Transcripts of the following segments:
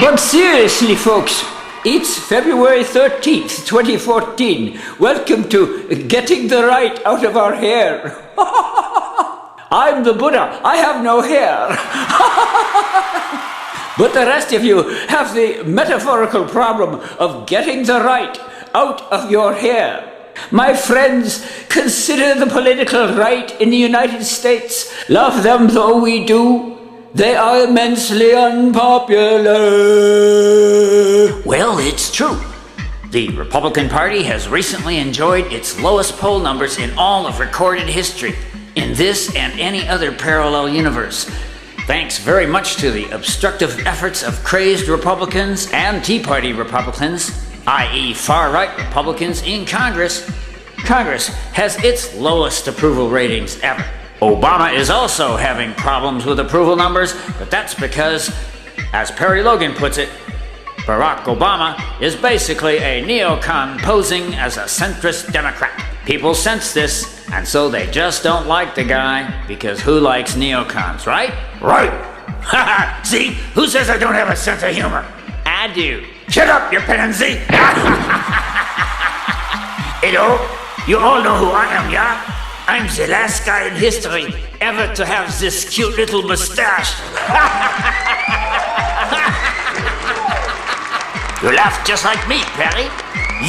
But seriously, folks, it's February 13th, 2014. Welcome to Getting the Right Out of Our Hair. I'm the Buddha. I have no hair. But the rest of you have the metaphorical problem of getting the right out of your hair. My friends, consider the political right in the United States. Love them though we do, they are immensely unpopular. Well, it's true. The Republican Party has recently enjoyed its lowest poll numbers in all of recorded history, in this and any other parallel universe. Thanks very much to the obstructive efforts of crazed Republicans and Tea Party Republicans, i.e. far-right Republicans in Congress. Congress has its lowest approval ratings ever. Obama is also having problems with approval numbers, but that's because, as Perry Logan puts it, Barack Obama is basically a neocon posing as a centrist Democrat. People sense this, and so they just don't like the guy, because who likes neocons, right? Right! Haha! See? Who says I don't have a sense of humor? I do. Shut up, you pansy! Hello? You all know who I am, yeah? I'm the last guy in history ever to have this cute little mustache. You laugh just like me, Perry.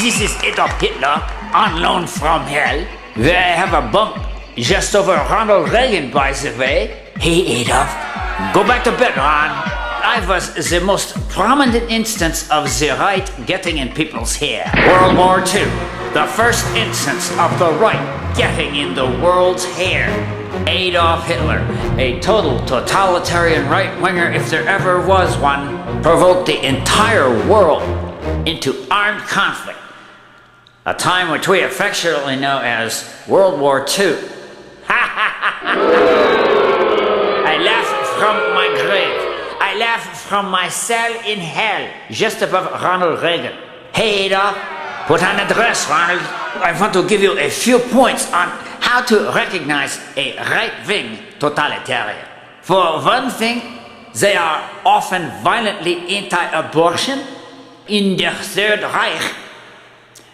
This is Adolf Hitler on loan from hell. Where I have a bump just over Ronald Reagan, by the way. Hey, Adolf. Go back to bed, Ron. I was the most prominent instance of the right getting in people's hair. World War II, the first instance of the right getting in the world's hair. Adolf Hitler, a total totalitarian right-winger if there ever was one, provoked the entire world into armed conflict, a time which we affectionately know as World War II. I laugh from my grave. I laugh from my cell in hell, just above Ronald Reagan. Hey, Adolf, put on a dress, Ronald. I want to give you a few points on how to recognize a right-wing totalitarian. For one thing, they are often violently anti-abortion. In the Third Reich,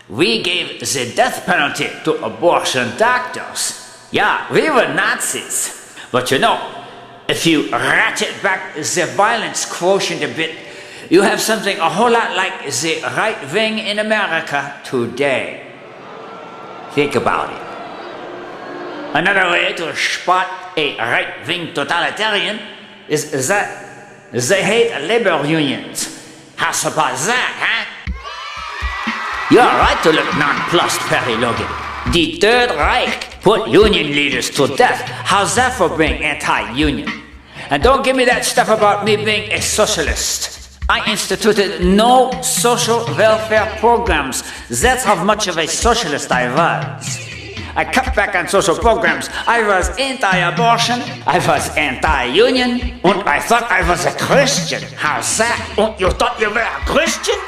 we gave the death penalty to abortion doctors. Yeah, we were Nazis. But you know, if you ratchet back the violence quotient a bit, you have something a whole lot like the right wing in America today. Think about it. Another way to spot a right-wing totalitarian is that they hate labor unions. How about that, huh? You're right to look nonplussed, Perry Logan. The Third Reich put union leaders to death. How's that for being anti-union? And don't give me that stuff about me being a socialist. I instituted no social welfare programs. That's how much of a socialist I was. I cut back on social programs. I was anti-abortion, I was anti-union, and I thought I was a Christian. How's that? And you thought you were a Christian?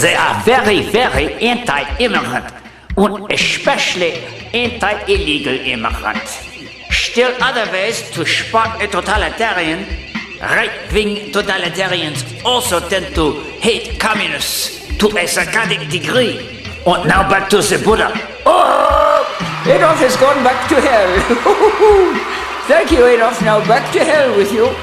They are very, very anti-immigrant, and especially anti-illegal immigrant. Still other ways to spot a totalitarian. Right-wing totalitarians also tend to hate communists to a psychotic degree. And now back to the Buddha. Oh, Adolf has gone back to hell. Thank you, Adolf. Now back to hell with you.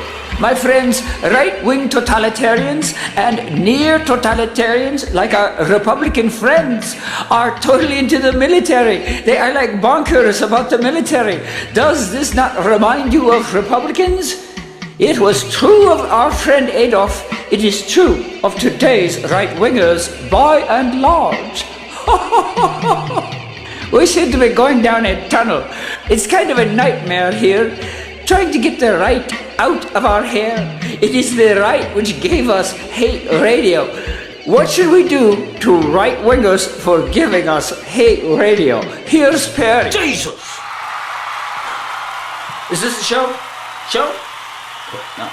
My friends, right-wing totalitarians and near-totalitarians, like our Republican friends, are totally into the military. They are like bonkers about the military. Does this not remind you of Republicans? It was true of our friend Adolf. It is true of today's right-wingers by and large. We seem to be going down a tunnel. It's kind of a nightmare here, trying to get the right out of our hair. It is the right which gave us hate radio. What should we do to right-wingers for giving us hate radio? Here's Perry. Jesus! Is this a show? Show? No.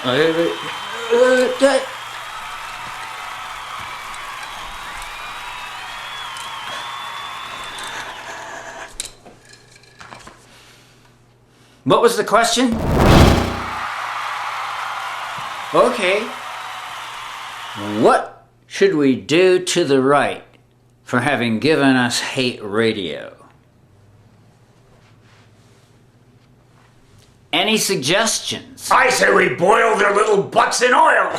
What was the question? Okay. What should we do to the right for having given us hate radio? Any suggestions? I say we boil their little butts in oil.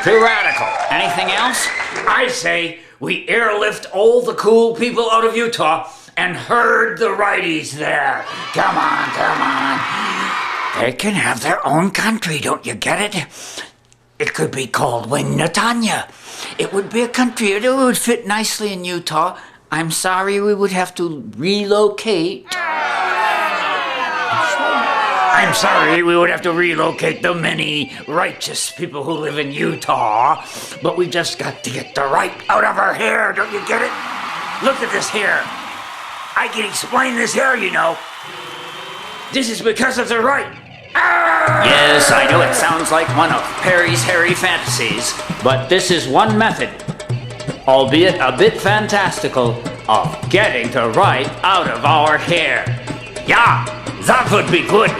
Too radical. Anything else? I say we airlift all the cool people out of Utah and herd the righties there. Come on, come on. They can have their own country, don't you get it? It could be called Wing Natanya. It would be a country, it would fit nicely in Utah. I'm sorry we would have to relocate. I'm sorry we would have to relocate the many righteous people who live in Utah, but we just got to get the right out of our hair, don't you get it? Look at this hair. I can explain this hair, you know. This is because of the right. Yes, I know it sounds like one of Perry's hairy fantasies, but this is one method, albeit a bit fantastical, of getting the right out of our hair. Yeah, that would be good.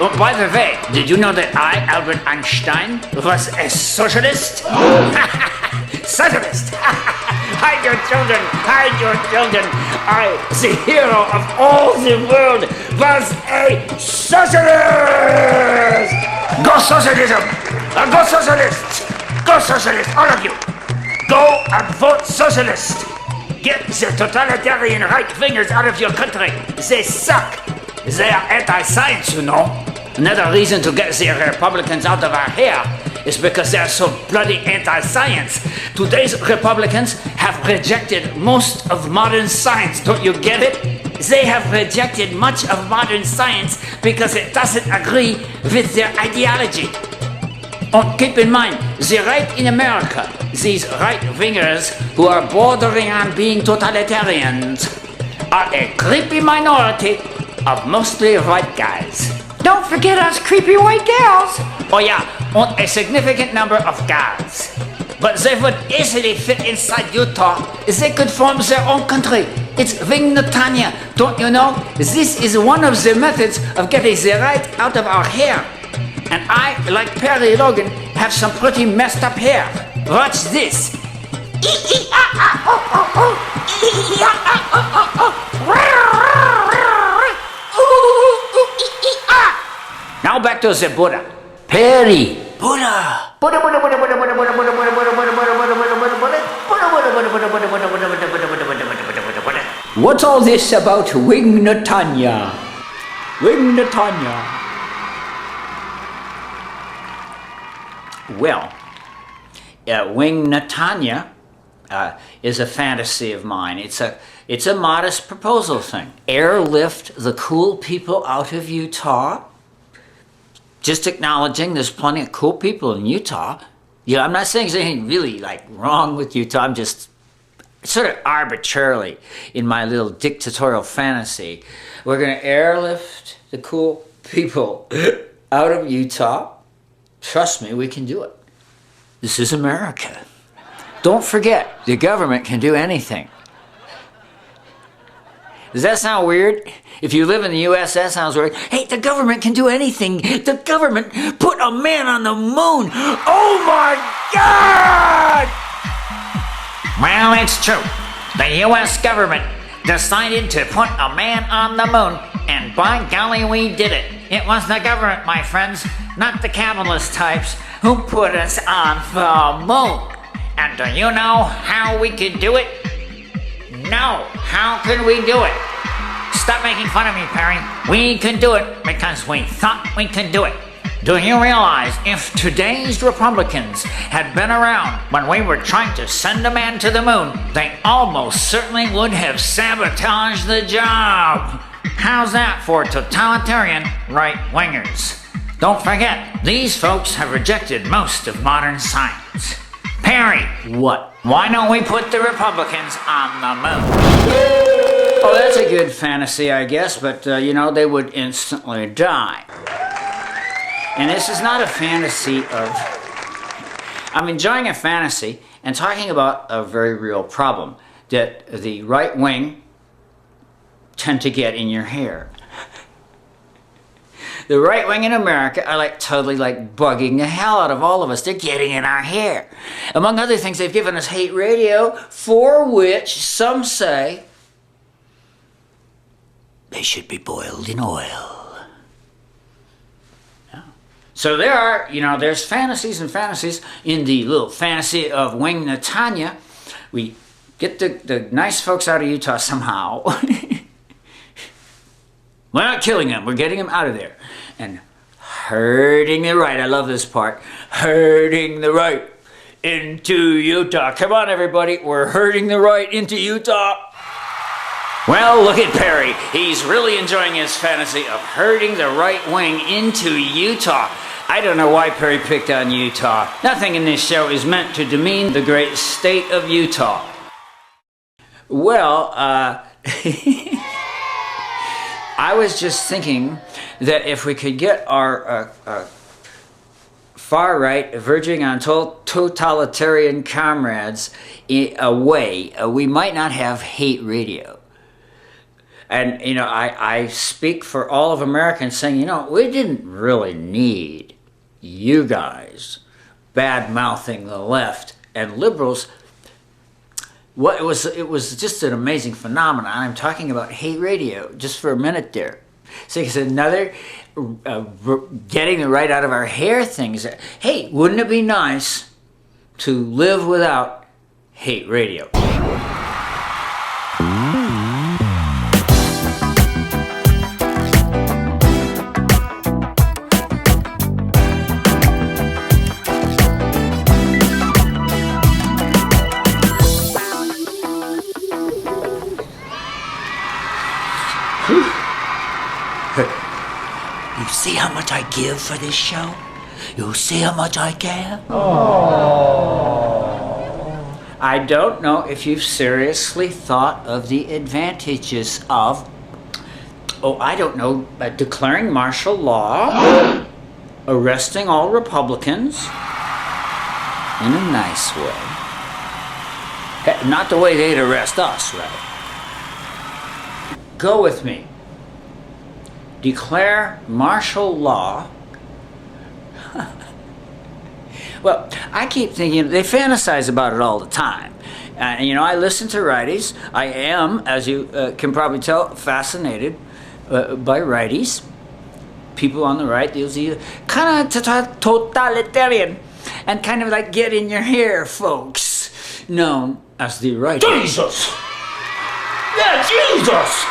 Oh, by the way, did you know that I, Albert Einstein, was a socialist? Socialist! Hide your children! Hide your children! I, the hero of all the world, was a socialist! Go socialism! Go socialists! Go socialists, all of you! Go and vote socialist! Get the totalitarian right-wingers out of your country! They suck! They are anti-science, you know. Another reason to get the Republicans out of our hair is because they're so bloody anti-science. Today's Republicans have rejected most of modern science, don't you get it? They have rejected much of modern science because it doesn't agree with their ideology. Oh, keep in mind, the right in America, these right-wingers who are bordering on being totalitarians, are a creepy minority of mostly white guys. Don't forget us creepy white gals. Oh yeah, and a significant number of guys. But they would easily fit inside Utah. They could form their own country. It's Wing Natanya, don't you know? This is one of the methods of getting the right out of our hair. And I, like Perry Logan, have some pretty messed up hair. Watch this. Now back to the Buddha. Perry. Buddha. What's all this about Wing Natanya? Wing Natanya. Well, Wing Natanya is a fantasy of mine. It's a It's a modest proposal thing. Airlift the cool people out of Utah. Just acknowledging there's plenty of cool people in Utah. Yeah, I'm not saying there's anything really like wrong with Utah. I'm just sort of arbitrarily in my little dictatorial fantasy. We're going to airlift the cool people out of Utah. Trust me, we can do it. This is America. Don't forget, the government can do anything. Does that sound weird? If you live in the U.S., that sounds weird. Hey, the government can do anything. The government put a man on the moon. Oh my God! Well, it's true. The U.S. government decided to put a man on the moon, and by golly, we did it. It was the government, my friends, not the capitalist types, who put us on the moon. And do you know how we could do it? No. How could we do it? Stop making fun of me, Perry. We could do it because we thought we could do it. Do you realize if today's Republicans had been around when we were trying to send a man to the moon, they almost certainly would have sabotaged the job? How's that for totalitarian right-wingers? Don't forget, these folks have rejected most of modern science. Perry, What? why don't we put the Republicans on the moon? Oh, that's a good fantasy, I guess, but they would instantly die. And this is not a fantasy of... I'm enjoying a fantasy and talking about a very real problem that the right wing tend to get in your hair. The right wing in America are totally bugging the hell out of all of us. They're getting in our hair. Among other things, they've given us hate radio, for which some say they should be boiled in oil. Yeah. So there are, there's fantasies and fantasies in the little fantasy of Wing Natanya. We get the nice folks out of Utah somehow. We're not killing them. We're getting them out of there. And herding the right. I love this part. Herding the right into Utah. Come on, everybody. We're herding the right into Utah. Well, look at Perry. He's really enjoying his fantasy of herding the right wing into Utah. I don't know why Perry picked on Utah. Nothing in this show is meant to demean the great state of Utah. Well, I was just thinking that if we could get our far-right, verging on totalitarian comrades away, we might not have hate radio. And, I speak for all of Americans saying, we didn't really need you guys bad-mouthing the left and liberals. It was just an amazing phenomenon. I'm talking about hate radio just for a minute there. So it's another getting the right out of our hair things. Hey, wouldn't it be nice to live without hate radio? You see how much I give for this show? You see how much I care? Oh. I don't know if you've seriously thought of the advantages of, declaring martial law, arresting all Republicans in a nice way. Not the way they'd arrest us, right? Go with me. Declare martial law. Well, I keep thinking, they fantasize about it all the time. I listen to righties. I am, as you can probably tell, fascinated by righties. People on the right, they'll see kind of totalitarian and kind of get in your hair folks, known as the righties. Jesus! Yeah, Jesus!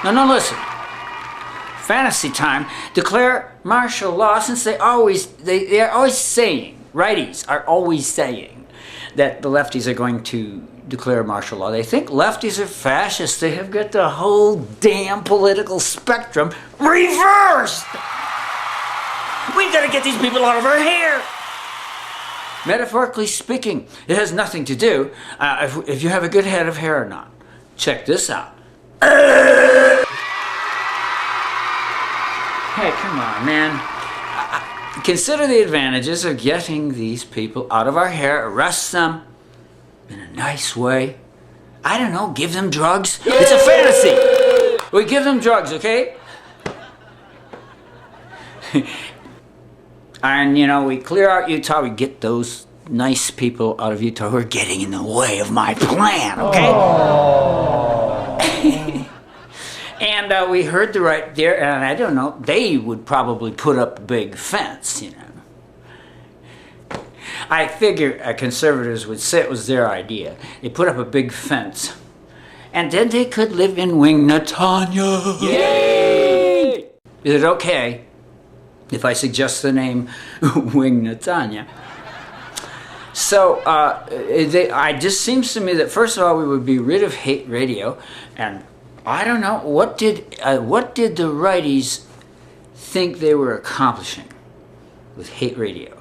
No, listen. Fantasy time. Declare martial law, since they're always saying, righties are always saying that the lefties are going to declare martial law. They think lefties are fascists. They have got the whole damn political spectrum reversed. We've got to get these people out of our hair. Metaphorically speaking, it has nothing to do if you have a good head of hair or not. Check this out. Hey, come on, man. Consider the advantages of getting these people out of our hair, arrest them in a nice way. I don't know, give them drugs. It's a fantasy. We give them drugs, okay? And, you know, we clear out Utah, we get those nice people out of Utah who are getting in the way of my plan, okay? And we heard the right there, and I don't know, they would probably put up a big fence, you know. I figure conservatives would say it was their idea. They put up a big fence, and then they could live in Wing-Natanya. Yay! Is it okay if I suggest the name Wing-Natanya? So it just seems to me that first of all we would be rid of hate radio, and I don't know what did the righties think they were accomplishing with hate radio.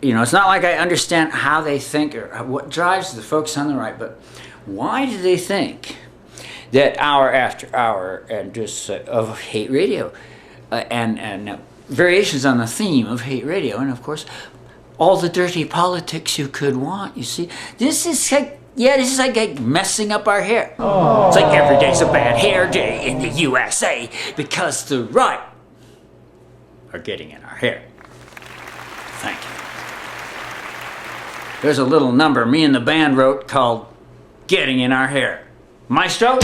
You know, it's not like I understand how they think or what drives the folks on the right, but why do they think that hour after hour and just of hate radio and variations on the theme of hate radio, and of course all the dirty politics you could want, you see, this is like messing up our hair. Oh. It's like every day's a bad hair day in the USA because the right are getting in our hair. Thank you. There's a little number me and the band wrote called Getting in Our Hair. Maestro?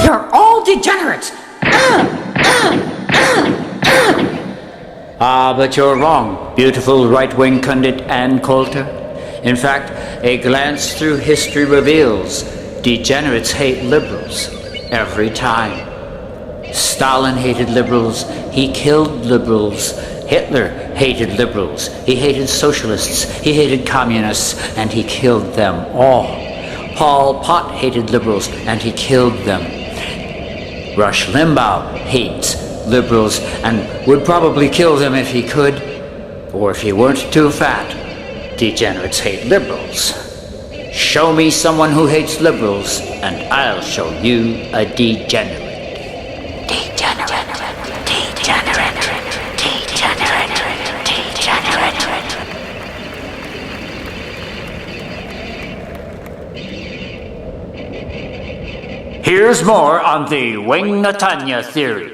You're all degenerates! But you're wrong, beautiful right-wing pundit Ann Coulter. In fact, a glance through history reveals degenerates hate liberals every time. Stalin hated liberals, he killed liberals. Hitler hated liberals, he hated socialists, he hated communists, and he killed them all. Pol Pot hated liberals, and he killed them. Rush Limbaugh hates liberals and would probably kill them if he could, or if he weren't too fat. Degenerates hate liberals. Show me someone who hates liberals, and I'll show you a degenerate. Degenerate, degenerate, degenerate, degenerate. Here's more on the Wing-Natanya theory.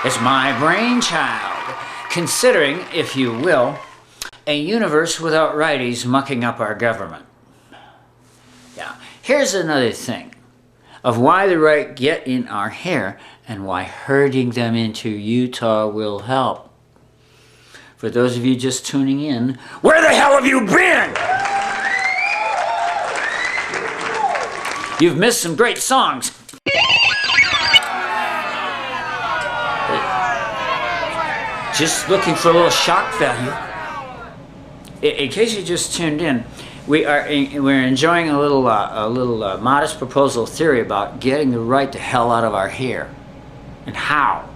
It's my brainchild. Considering, if you will, a universe without righties mucking up our government. Yeah. Here's another thing of why the right get in our hair and why herding them into Utah will help. For those of you just tuning in, where the hell have you been? You've missed some great songs. Just looking for a little shock value. In case you just tuned in, we're enjoying a little modest proposal theory about getting the right to hell out of our hair, and how.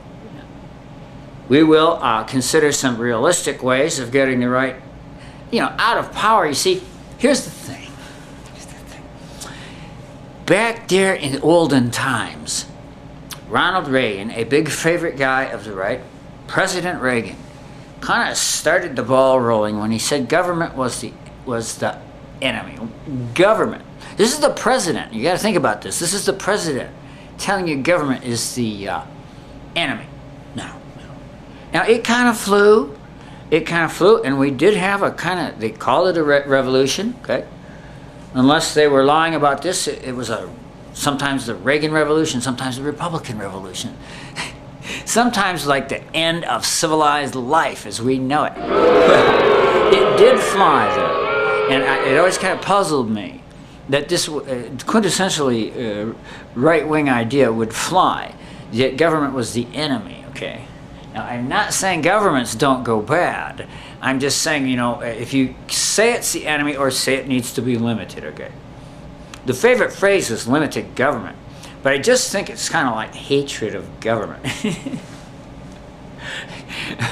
We will consider some realistic ways of getting the right, out of power. You see, here's the thing. Back there in the olden times, Ronald Reagan, a big favorite guy of the right, President Reagan, kind of started the ball rolling when he said government was the enemy. Government. This is the president. You got to think about this. This is the president telling you government is the enemy. Now it kind of flew. And we did have they call it a revolution, okay? Unless they were lying about this, it was sometimes the Reagan Revolution, sometimes the Republican Revolution. Sometimes like the end of civilized life as we know it. did fly, though, and it always kind of puzzled me that this quintessentially right-wing idea would fly, that government was the enemy, okay? Now, I'm not saying governments don't go bad. I'm just saying, you know, if you say it's the enemy or say it needs to be limited, okay? The favorite phrase is limited government, but I just think it's kind of like hatred of government.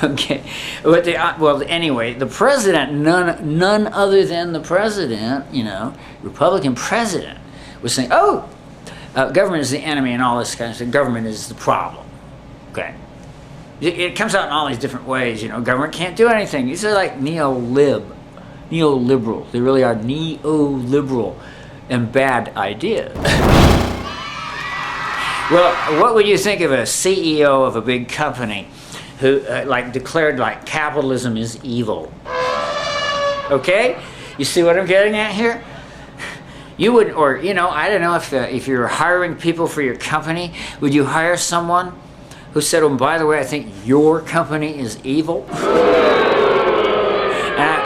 Okay, but well, anyway, the president, none other than the president, you know, Republican president, was saying, oh, government is the enemy and all this kind of stuff. Government is the problem. Okay, it comes out in all these different ways. You know, government can't do anything. These are like neoliberal. They really are neoliberal and bad ideas. Well, what would you think of a CEO of a big company who like declared like capitalism is evil? Okay, you see what I'm getting at here? You would, or you know, I don't know if you're hiring people for your company, would you hire someone who said, "Oh, by the way, I think your company is evil, and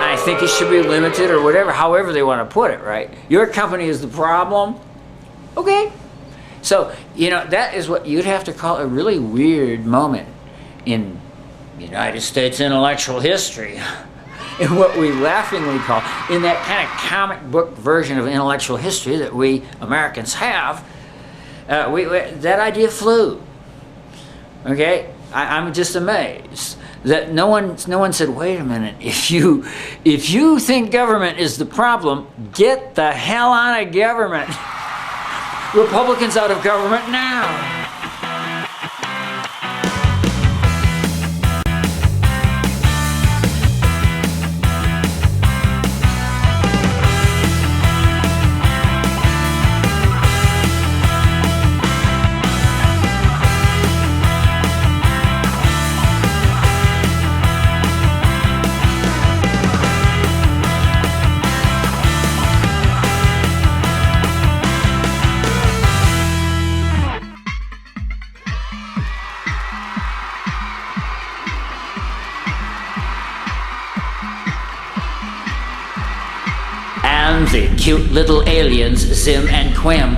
I think it should be limited," or whatever, however they want to put it, right? Your company is the problem. Okay, so you know that is what you'd have to call a really weird moment in United States intellectual history, in what we laughingly call, in that kind of comic book version of intellectual history that we Americans have, that idea flew. Okay, I'm just amazed that no one said, wait a minute, if you think government is the problem, get the hell out of government. Republicans out of government now. The cute little aliens, Zim and Quim,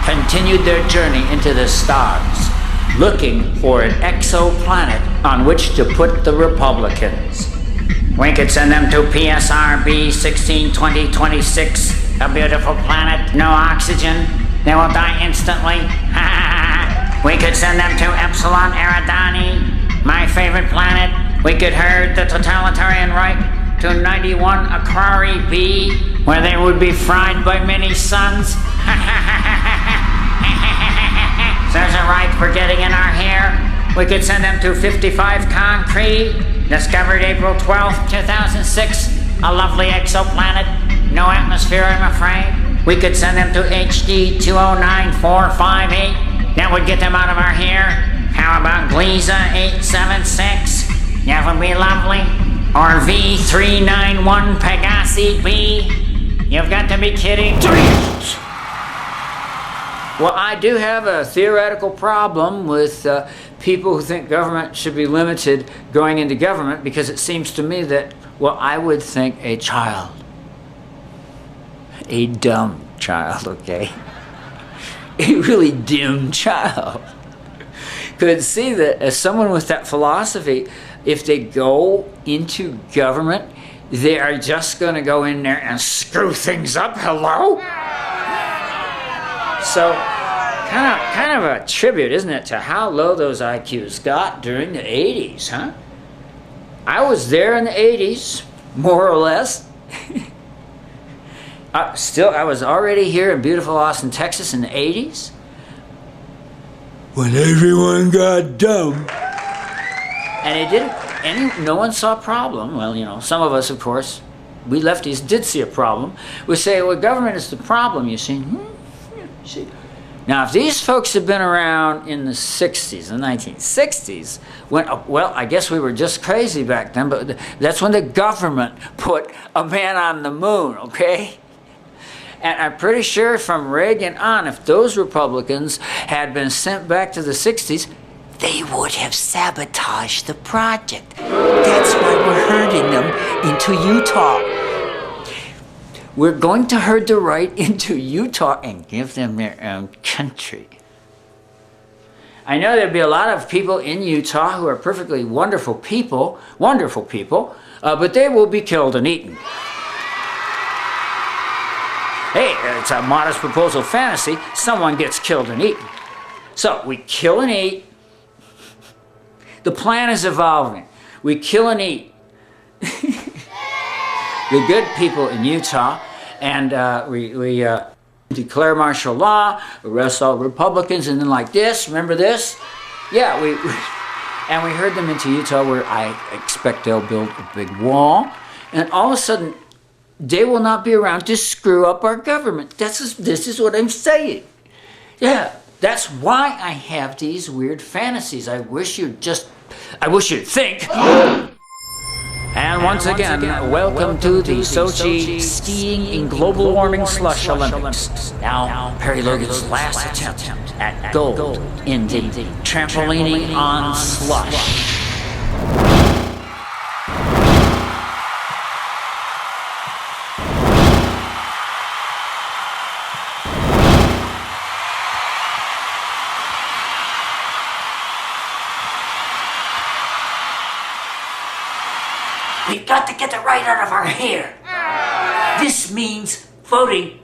continued their journey into the stars, looking for an exoplanet on which to put the Republicans. We could send them to PSR B162026, a beautiful planet, no oxygen. They will die instantly. We could send them to Epsilon Eridani, my favorite planet. We could herd the totalitarian right to 91 Aquari B, where they would be fried by many suns. There's a right for getting in our hair. We could send them to 55 Concrete, discovered April 12th, 2006. A lovely exoplanet, no atmosphere, I'm afraid. We could send them to HD 209458. That would get them out of our hair. How about Gliesa 876? That would be lovely. Or V391 Pegasi B. You've got to be kidding. Well, I do have a theoretical problem with people who think government should be limited going into government, because it seems to me that, well, I would think a child, a dumb child, okay, a really dim child, could see that as someone with that philosophy, if they go into government, they are just going to go in there and screw things up. Hello? So, kind of a tribute, isn't it, to how low those IQs got during the 80s, huh? I was there in the 80s, more or less. I was already here in beautiful Austin, Texas in the 80s, when everyone got dumb. And it didn't, no one saw a problem. Well, you know, some of us, of course, we lefties did see a problem. We say, well, government is the problem, you see. See. Now, if these folks had been around in the 60s, the 1960s, when, well, I guess we were just crazy back then, but that's when the government put a man on the moon, okay? And I'm pretty sure from Reagan on, if those Republicans had been sent back to the 60s, they would have sabotaged the project. That's why we're hurting them, into Utah. We're going to herd the right into Utah and give them their own country. I know there'll be a lot of people in Utah who are perfectly wonderful people, but they will be killed and eaten. Hey, it's a modest proposal fantasy. Someone gets killed and eaten. So we kill and eat. The plan is evolving. We kill and eat the good people in Utah, and we declare martial law, arrest all Republicans, and then like this, remember this? Yeah, we herd them into Utah, where I expect they'll build a big wall, and all of a sudden, they will not be around to screw up our government. This is what I'm saying. Yeah, that's why I have these weird fantasies. I wish you'd think. And once again, welcome to the Sochi Skiing in Global Warming Slush Olympics. Now, Perry Logan's last attempt at gold in the trampolining on slush. We've got to get the right out of our hair. This means voting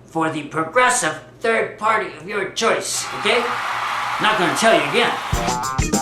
for the progressive third party of your choice, okay? Not gonna tell you again.